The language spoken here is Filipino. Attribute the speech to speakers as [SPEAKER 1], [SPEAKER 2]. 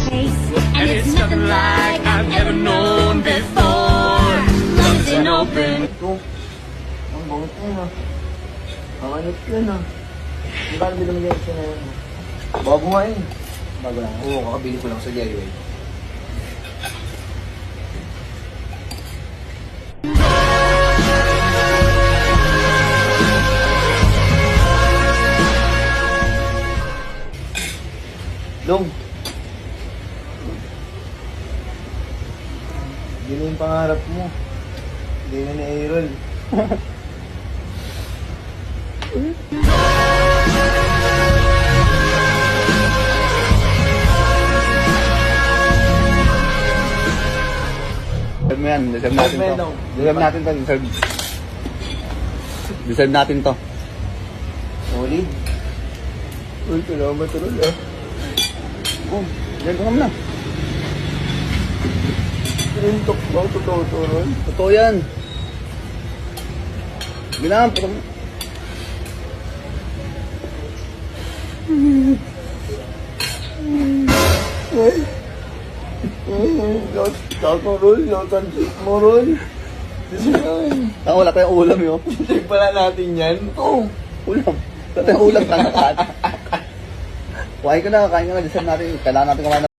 [SPEAKER 1] face, and it's nothing like I've ever known before. Love is an open.
[SPEAKER 2] Ito. Ang bangot na yun ah. Ang anit yun ah. Di ba nabili mo yan siya na yun? Bago nga yun. Bago lang? Oo, kakabili ko lang sa DIY. Long. Hindi na yung pangarap mo. Hindi na ni Aaron.
[SPEAKER 3] Deserve mo yan. Deserve natin to. Deserve natin to. Deserve natin to.
[SPEAKER 2] Solid. Uy, salamat rin ah.
[SPEAKER 3] Oh, yan ko na.
[SPEAKER 2] Rintok ba? Totoo to ron?
[SPEAKER 3] Totoo yan. Bilang.
[SPEAKER 2] Lahat mo ron. Lahat ang trip mo ron.
[SPEAKER 3] Wala tayong ulam yun.
[SPEAKER 2] Check pala natin yan.
[SPEAKER 3] Oo, ulam. Wala tayong ulam. Kuhain ka na. Kain ka na. Deserve natin. Kailangan natin kumain